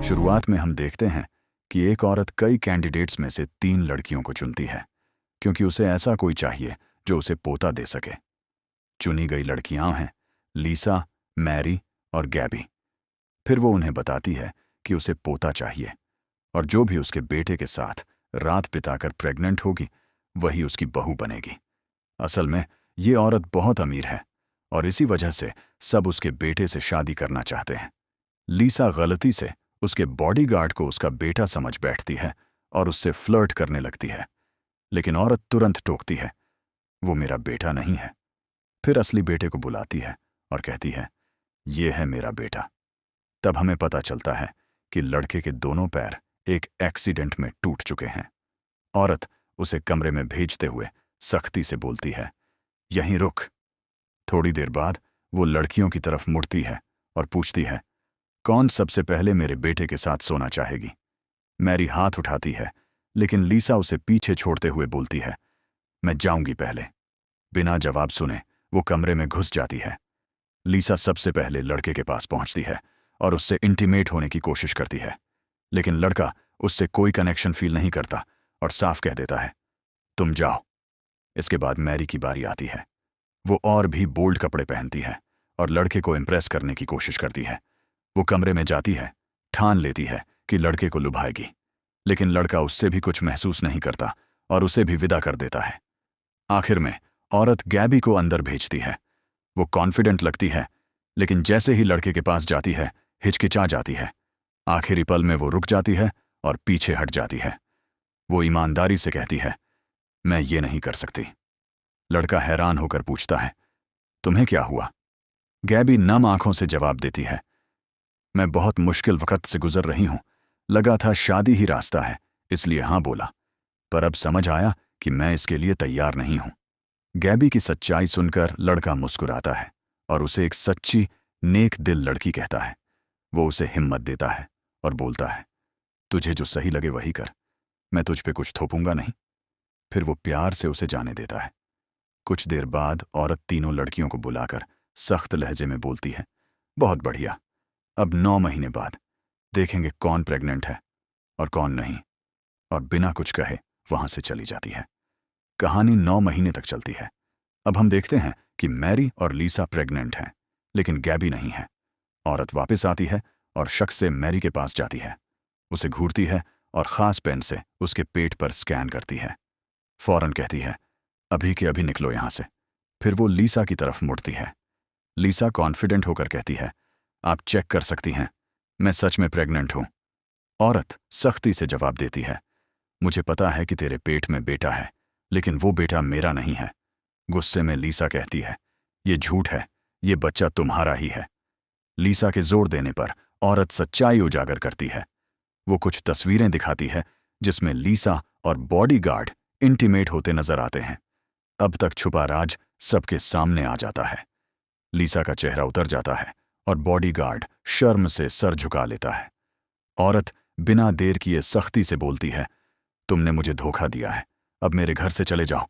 शुरुआत में हम देखते हैं कि एक औरत कई कैंडिडेट्स में से 3 लड़कियों को चुनती है क्योंकि उसे ऐसा कोई चाहिए जो उसे पोता दे सके। चुनी गई लड़कियां हैं लीसा, मैरी और गैबी। फिर वो उन्हें बताती है कि उसे पोता चाहिए और जो भी उसके बेटे के साथ रात बिताकर प्रेग्नेंट होगी वही उसकी बहू बनेगी। असल में ये औरत बहुत अमीर है और इसी वजह से सब उसके बेटे से शादी करना चाहते हैं। लीसा गलती से उसके बॉडीगार्ड को उसका बेटा समझ बैठती है और उससे फ्लर्ट करने लगती है, लेकिन औरत तुरंत टोकती है, वो मेरा बेटा नहीं है। फिर असली बेटे को बुलाती है और कहती है, ये है मेरा बेटा। तब हमें पता चलता है कि लड़के के दोनों पैर एक एक्सीडेंट में टूट चुके हैं। औरत उसे कमरे में भेजते हुए सख्ती से बोलती है, यहीं रुक। थोड़ी देर बाद वो लड़कियों की तरफ मुड़ती है और पूछती है, कौन सबसे पहले मेरे बेटे के साथ सोना चाहेगी? मैरी हाथ उठाती है, लेकिन लीसा उसे पीछे छोड़ते हुए बोलती है, मैं जाऊंगी पहले। बिना जवाब सुने वो कमरे में घुस जाती है। लीसा सबसे पहले लड़के के पास पहुंचती है और उससे इंटीमेट होने की कोशिश करती है, लेकिन लड़का उससे कोई कनेक्शन फील नहीं करता और साफ कह देता है, तुम जाओ। इसके बाद मैरी की बारी आती है। वो और भी बोल्ड कपड़े पहनती है और लड़के को इम्प्रेस करने की कोशिश करती है। वो कमरे में जाती है, ठान लेती है कि लड़के को लुभाएगी, लेकिन लड़का उससे भी कुछ महसूस नहीं करता और उसे भी विदा कर देता है। आखिर में औरत गैबी को अंदर भेजती है। वो कॉन्फिडेंट लगती है, लेकिन जैसे ही लड़के के पास जाती है हिचकिचा जाती है। आखिरी पल में वो रुक जाती है और पीछे हट जाती है। वो ईमानदारी से कहती है, मैं ये नहीं कर सकती। लड़का हैरान होकर पूछता है, तुम्हें क्या हुआ? गैबी नम आंखों से जवाब देती है, मैं बहुत मुश्किल वक्त से गुजर रही हूं। लगा था शादी ही रास्ता है, इसलिए हां बोला, पर अब समझ आया कि मैं इसके लिए तैयार नहीं हूं। गैबी की सच्चाई सुनकर लड़का मुस्कुराता है और उसे एक सच्ची नेक दिल लड़की कहता है। वो उसे हिम्मत देता है और बोलता है, तुझे जो सही लगे वही कर, मैं तुझ पे कुछ थोपूंगा नहीं। फिर वो प्यार से उसे जाने देता है। कुछ देर बाद औरत तीनों लड़कियों को बुलाकर सख्त लहजे में बोलती है, बहुत बढ़िया, अब 9 महीने बाद देखेंगे कौन प्रेग्नेंट है और कौन नहीं। और बिना कुछ कहे वहां से चली जाती है। कहानी 9 महीने तक चलती है। अब हम देखते हैं कि मैरी और लीसा प्रेग्नेंट हैं, लेकिन गैबी नहीं है। औरत वापस आती है और शक से मैरी के पास जाती है। उसे घूरती है और खास पेन से उसके पेट पर स्कैन करती है। फौरन कहती है, अभी के अभी निकलो यहां से। फिर वो लीसा की तरफ मुड़ती है। लीसा कॉन्फिडेंट होकर कहती है, आप चेक कर सकती हैं, मैं सच में प्रेग्नेंट हूं। औरत सख्ती से जवाब देती है, मुझे पता है कि तेरे पेट में बेटा है, लेकिन वो बेटा मेरा नहीं है। गुस्से में लीसा कहती है, ये झूठ है, ये बच्चा तुम्हारा ही है। लीसा के जोर देने पर औरत सच्चाई उजागर करती है। वो कुछ तस्वीरें दिखाती है जिसमें लीसा और बॉडीगार्ड इंटीमेट होते नजर आते हैं। अब तक छुपा राज सबके सामने आ जाता है। लीसा का चेहरा उतर जाता है और बॉडीगार्ड शर्म से सर झुका लेता है। औरत बिना देर किए सख्ती से बोलती है, तुमने मुझे धोखा दिया है, अब मेरे घर से चले जाओ।